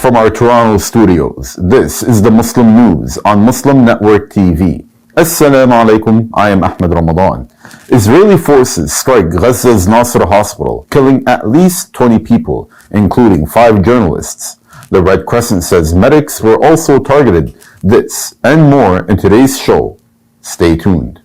from our Toronto studios, this is the Muslim News on Muslim Network TV. Assalamu alaikum, I am Ahmed Ramadan. Israeli forces strike Gaza's Nasser hospital, killing at least 20 people, including 5 journalists. The Red Crescent says medics were also targeted. This and more in today's show. Stay tuned.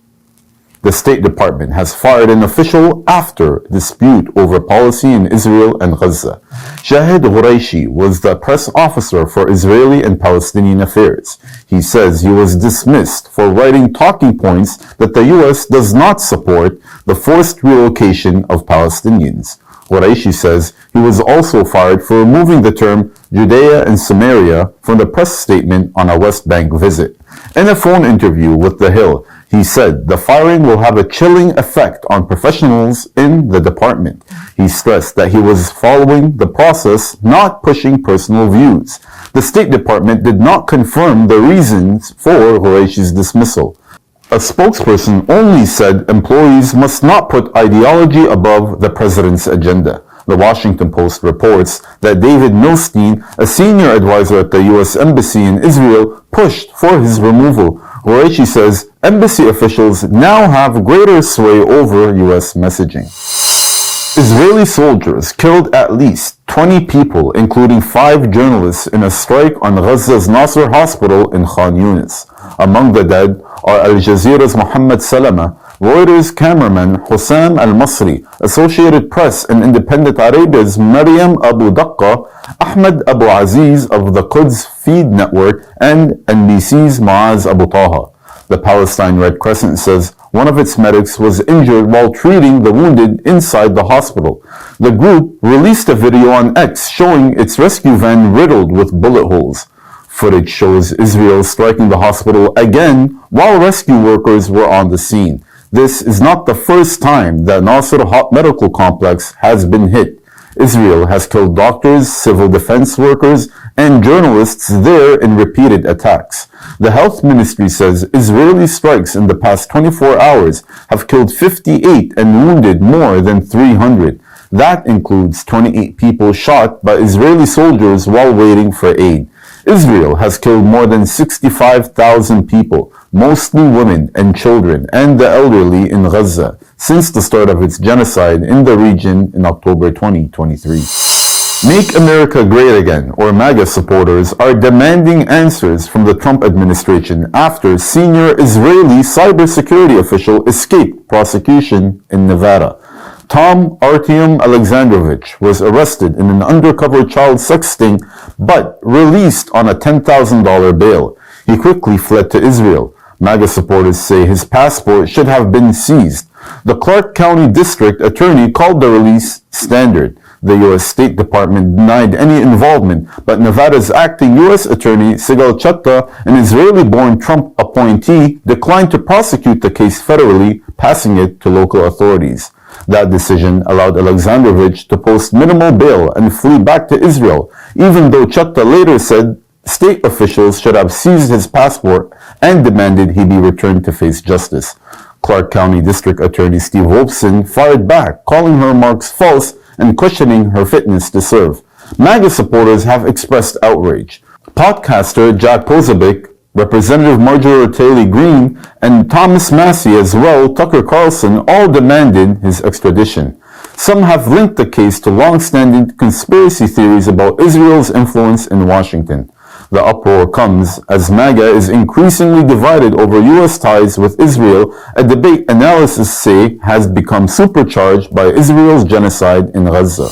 The State Department has fired an official after dispute over policy in Israel and Gaza. Shahid Ghuraishi was the press officer for Israeli and Palestinian affairs. He says he was dismissed for writing talking points that the U.S. does not support the forced relocation of Palestinians. Ghuraishi says he was also fired for removing the term Judea and Samaria from the press statement on a West Bank visit. In a phone interview with The Hill, he said the firing will have a chilling effect on professionals in the department. He stressed that he was following the process, not pushing personal views. The State Department did not confirm the reasons for Ghuraishi's dismissal. A spokesperson only said employees must not put ideology above the president's agenda. The Washington Post reports that David Milstein, a senior advisor at the U.S. Embassy in Israel, pushed for his removal. Ghuraishi says embassy officials now have greater sway over U.S. messaging. Israeli soldiers killed at least 20 people, including 5 journalists, in a strike on Gaza's Nasser hospital in Khan Yunis. Among the dead are Al Jazeera's Mohammed Salama, Reuters cameraman Hussam Al-Masri, Associated Press and Independent Arabia's Maryam Abu Daqqa, Ahmed Abu Aziz of the Quds Feed Network, and NBC's Muaz Abu Taha. The Palestine Red Crescent says one of its medics was injured while treating the wounded inside the hospital. The group released a video on X showing its rescue van riddled with bullet holes. Footage shows Israel striking the hospital again while rescue workers were on the scene. This is not the first time that Nasser Medical Complex has been hit. Israel has killed doctors, civil defense workers, and journalists there in repeated attacks. The health ministry says Israeli strikes in the past 24 hours have killed 58 and wounded more than 300. That includes 28 people shot by Israeli soldiers while waiting for aid. Israel has killed more than 65,000 people, mostly women and children and the elderly in Gaza, since the start of its genocide in the region in October 2023. Make America Great Again, or Maga supporters, are demanding answers from the Trump administration after senior Israeli cybersecurity official escaped prosecution in Nevada. Tom Artyom Alexandrovich was arrested in an undercover child sex sting but released on a $10,000 bail. He quickly fled to Israel. MAGA supporters say his passport should have been seized. The Clark County District Attorney called the release standard. The U.S. State Department denied any involvement, but Nevada's acting U.S. Attorney Sigal Chattah, an Israeli-born Trump appointee, declined to prosecute the case federally, passing it to local authorities. That decision allowed Alexandrovich to post minimal bail and flee back to Israel, even though Chattah later said state officials should have seized his passport and demanded he be returned to face justice. Clark County District Attorney Steve Wolfson fired back, calling her remarks false and questioning her fitness to serve. MAGA supporters have expressed outrage. Podcaster Jack Posobiec, Representative Marjorie Taylor Greene, and Thomas Massey as well, Tucker Carlson, all demanded his extradition. Some have linked the case to long-standing conspiracy theories about Israel's influence in Washington. The uproar comes as MAGA is increasingly divided over U.S. ties with Israel, a debate analysts say has become supercharged by Israel's genocide in Gaza.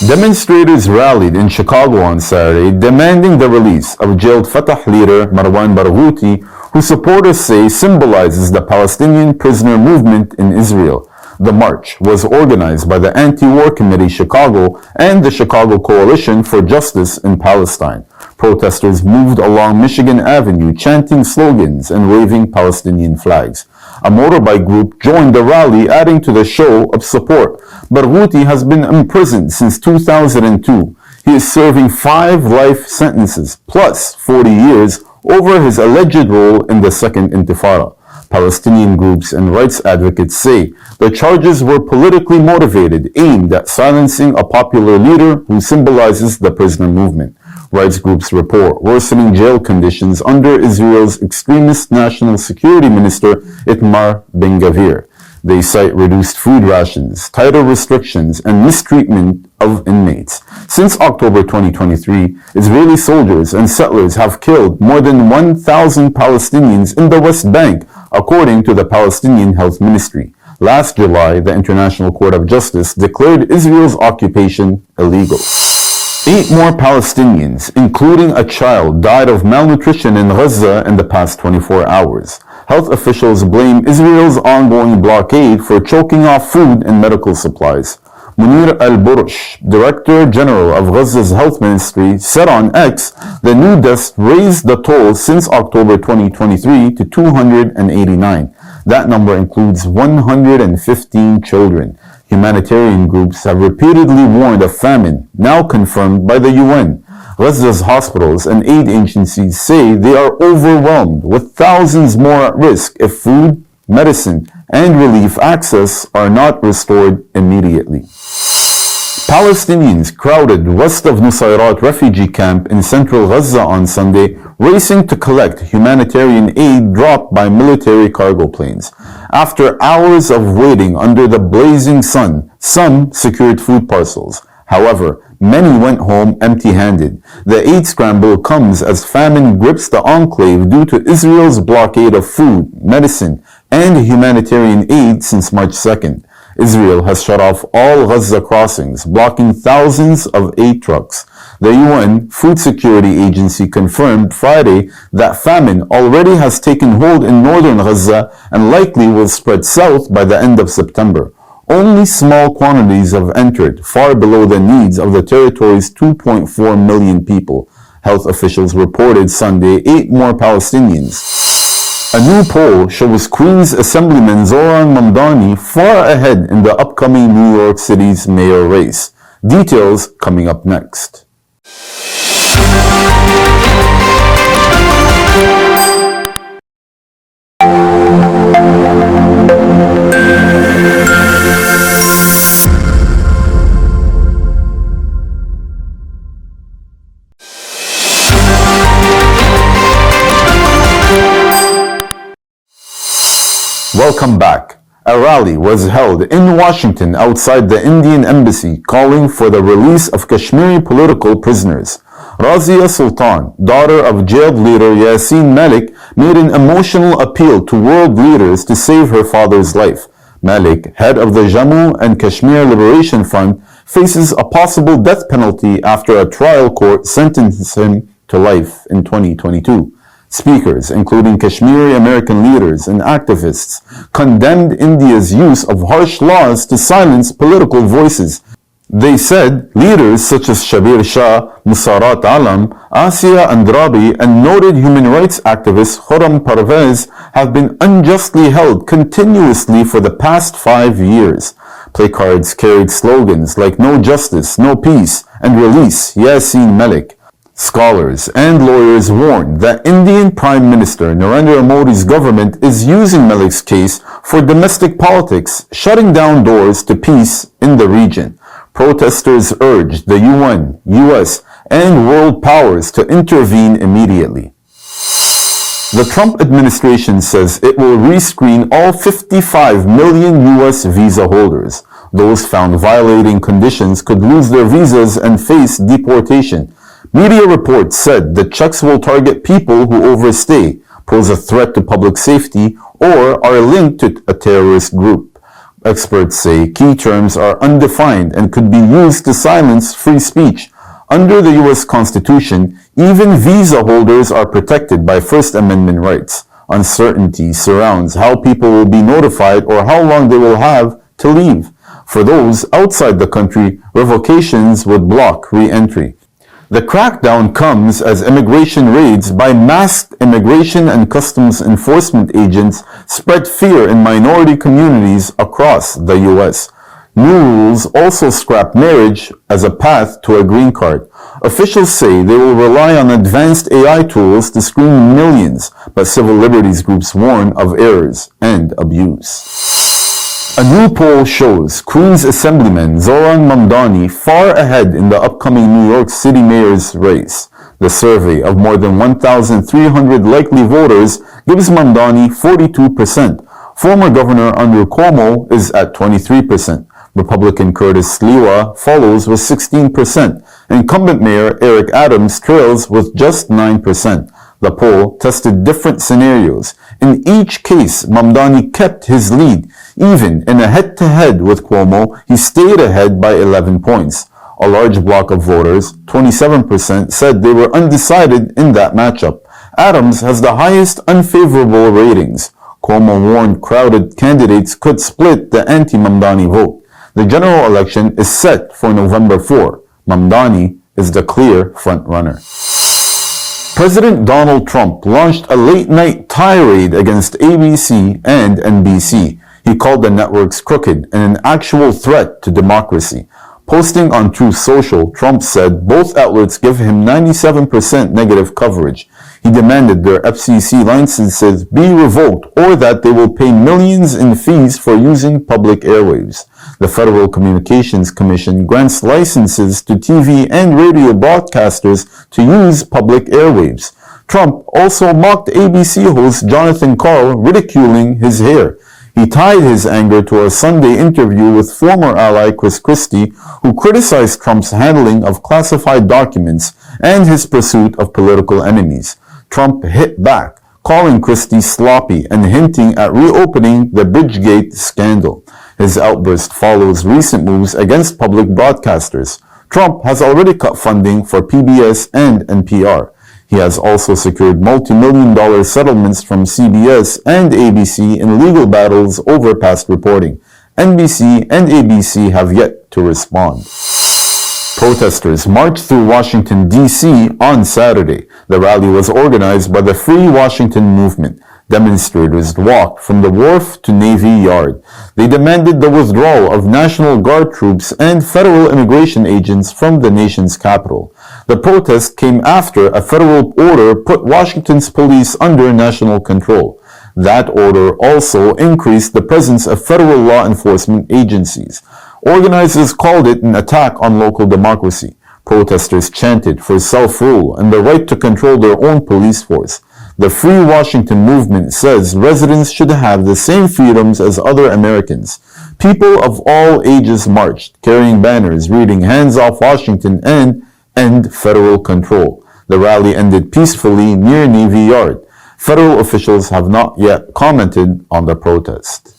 Demonstrators rallied in Chicago on Saturday demanding the release of jailed Fatah leader Marwan Barghouti, who supporters say symbolizes the Palestinian prisoner movement in Israel. The march was organized by the Anti-War Committee Chicago and the Chicago Coalition for Justice in Palestine. Protesters moved along Michigan Avenue chanting slogans and waving Palestinian flags. A motorbike group joined the rally, adding to the show of support. Barghouti has been imprisoned since 2002. He is serving 5 life sentences plus 40 years over his alleged role in the Second Intifada. Palestinian groups and rights advocates say the charges were politically motivated, aimed at silencing a popular leader who symbolizes the prisoner movement. Rights groups report worsening jail conditions under Israel's extremist National Security Minister Itamar Ben-Gvir. They cite reduced food rations, tighter restrictions, and mistreatment of inmates. Since October 2023, Israeli soldiers and settlers have killed more than 1,000 Palestinians in the West Bank, according to the Palestinian Health Ministry. Last July, the International Court of Justice declared Israel's occupation illegal. 8 more Palestinians, including a child, died of malnutrition in Gaza in the past 24 hours. Health officials blame Israel's ongoing blockade for choking off food and medical supplies. Munir al-Bursh, Director General of Gaza's Health Ministry, said on X the new deaths raised the toll since October 2023 to 289. That number includes 115 children. Humanitarian groups have repeatedly warned of famine, now confirmed by the UN. Gaza's hospitals and aid agencies say they are overwhelmed, with thousands more at risk if food, medicine, and relief access are not restored immediately. Palestinians crowded west of Nusayrat refugee camp in central Gaza on Sunday, racing to collect humanitarian aid dropped by military cargo planes. After hours of waiting under the blazing sun, some secured food parcels. However, many went home empty-handed. The aid scramble comes as famine grips the enclave due to Israel's blockade of food, medicine, and humanitarian aid since March 2nd. Israel has shut off all Gaza crossings, blocking thousands of aid trucks. The UN Food Security Agency confirmed Friday that famine already has taken hold in northern Gaza and likely will spread south by the end of September. Only small quantities have entered, far below the needs of the territory's 2.4 million people. Health officials reported Sunday 8 more Palestinians. A new poll shows Queens Assemblyman Zoran Mamdani far ahead in the upcoming New York City's mayor race. Details coming up next. Welcome back. A rally was held in Washington outside the Indian embassy calling for the release of Kashmiri political prisoners. Razia Sultan, daughter of jailed leader Yassin Malik, made an emotional appeal to world leaders to save her father's life. Malik, head of the Jammu and Kashmir Liberation Front, faces a possible death penalty after a trial court sentenced him to life in 2022. Speakers, including Kashmiri American leaders and activists, condemned India's use of harsh laws to silence political voices. They said leaders such as Shabir Shah, Musarat Alam, Asiya Andrabi, and noted human rights activist Khurram Parvez have been unjustly held continuously for the past 5 years. Placards carried slogans like "No Justice, No Peace," and "Release Yassin Malik." Scholars and lawyers warned that Indian Prime Minister Narendra Modi's government is using Malik's case for domestic politics, shutting down doors to peace in the region. Protesters urged the UN, US, and world powers to intervene immediately. The Trump administration says it will rescreen all 55 million US visa holders. Those found violating conditions could lose their visas and face deportation. Media reports said the checks will target people who overstay, pose a threat to public safety, or are linked to a terrorist group. Experts say key terms are undefined and could be used to silence free speech. Under the U.S. Constitution, even visa holders are protected by First Amendment rights. Uncertainty surrounds how people will be notified or how long they will have to leave. For those outside the country, revocations would block re-entry. The crackdown comes as immigration raids by masked immigration and customs enforcement agents spread fear in minority communities across the U.S. New rules also scrap marriage as a path to a green card. Officials say they will rely on advanced AI tools to screen millions, but civil liberties groups warn of errors and abuse. A new poll shows Queens Assemblyman Zoran Mamdani far ahead in the upcoming New York City mayor's race. The survey of more than 1,300 likely voters gives Mamdani 42%. Former Governor Andrew Cuomo is at 23%. Republican Curtis Sliwa follows with 16%. Incumbent Mayor Eric Adams trails with just 9%. The poll tested different scenarios. In each case, Mamdani kept his lead. Even in a head-to-head with Cuomo, he stayed ahead by 11 points. A large block of voters, 27%, said they were undecided in that matchup. Adams has the highest unfavorable ratings. Cuomo warned crowded candidates could split the anti-Mamdani vote. The general election is set for November 4. Mamdani is the clear front-runner. President Donald Trump launched a late-night tirade against ABC and NBC. He called the networks crooked and an actual threat to democracy. Posting on Truth Social, Trump said both outlets give him 97% negative coverage. He demanded their FCC licenses be revoked or that they will pay millions in fees for using public airwaves. The Federal Communications Commission grants licenses to TV and radio broadcasters to use public airwaves. Trump also mocked ABC host Jonathan Karl, ridiculing his hair. He tied his anger to a Sunday interview with former ally Chris Christie, who criticized Trump's handling of classified documents and his pursuit of political enemies. Trump hit back, calling Christie sloppy and hinting at reopening the Bridgegate scandal. His outburst follows recent moves against public broadcasters. Trump has already cut funding for PBS and NPR. He has also secured multi-million-dollar settlements from CBS and ABC in legal battles over past reporting. NBC and ABC have yet to respond. Protesters marched through Washington, D.C. on Saturday. The rally was organized by the Free Washington Movement. Demonstrators walked from the wharf to Navy Yard. They demanded the withdrawal of National Guard troops and federal immigration agents from the nation's capital. The protest came after a federal order put Washington's police under national control. That order also increased the presence of federal law enforcement agencies. Organizers called it an attack on local democracy. Protesters chanted for self-rule and the right to control their own police force. The Free Washington Movement says residents should have the same freedoms as other Americans. People of all ages marched, carrying banners reading "Hands off Washington" and "End federal control." The rally ended peacefully near Navy Yard. Federal officials have not yet commented on the protest.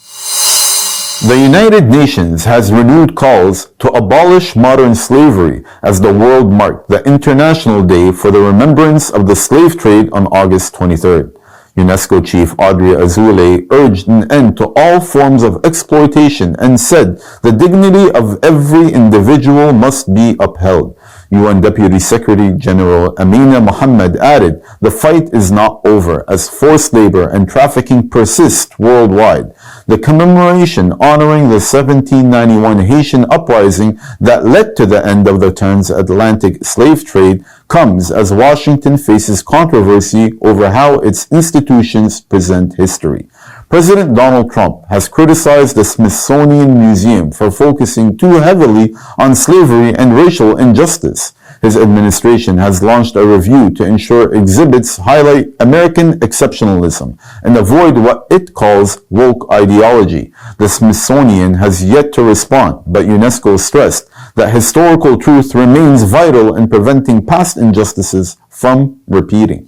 The United Nations has renewed calls to abolish modern slavery as the world marked the International Day for the Remembrance of the Slave Trade on August 23rd. UNESCO Chief Audrey Azoulay urged an end to all forms of exploitation and said the dignity of every individual must be upheld. UN Deputy Secretary General Amina Mohammed added, the fight is not over as forced labor and trafficking persist worldwide. The commemoration honoring the 1791 Haitian uprising that led to the end of the transatlantic slave trade comes as Washington faces controversy over how its institutions present history. President Donald Trump has criticized the Smithsonian Museum for focusing too heavily on slavery and racial injustice. His administration has launched a review to ensure exhibits highlight American exceptionalism and avoid what it calls woke ideology. The Smithsonian has yet to respond, but UNESCO stressed that historical truth remains vital in preventing past injustices from repeating.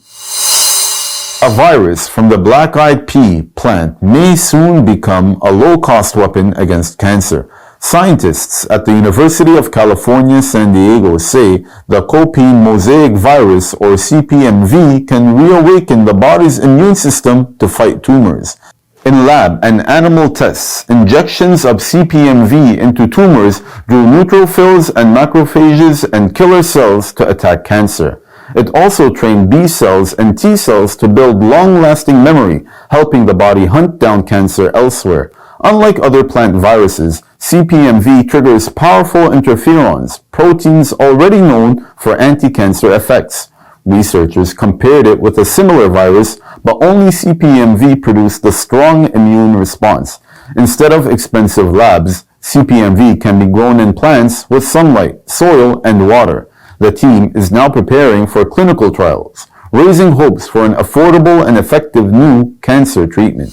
A virus from the black-eyed pea plant may soon become a low-cost weapon against cancer. Scientists at the University of California, San Diego say the Copine mosaic virus, or CPMV, can reawaken the body's immune system to fight tumors. In lab and animal tests, injections of CPMV into tumors drew neutrophils and macrophages and killer cells to attack cancer. It also trained B cells and T cells to build long-lasting memory, helping the body hunt down cancer elsewhere. Unlike other plant viruses, CPMV triggers powerful interferons, proteins already known for anti-cancer effects. Researchers compared it with a similar virus, but only CPMV produced a strong immune response. Instead of expensive labs, CPMV can be grown in plants with sunlight, soil, and water. The team is now preparing for clinical trials, raising hopes for an affordable and effective new cancer treatment.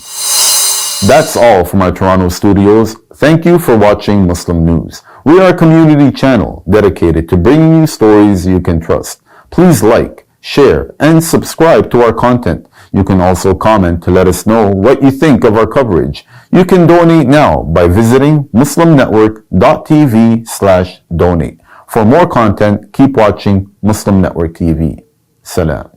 That's all from our Toronto studios. Thank you for watching Muslim News. We are a community channel dedicated to bringing you stories you can trust. Please like, share, and subscribe to our content. You can also comment to let us know what you think of our coverage. You can donate now by visiting muslimnetwork.tv/donate. For more content, keep watching Muslim Network TV. Salam.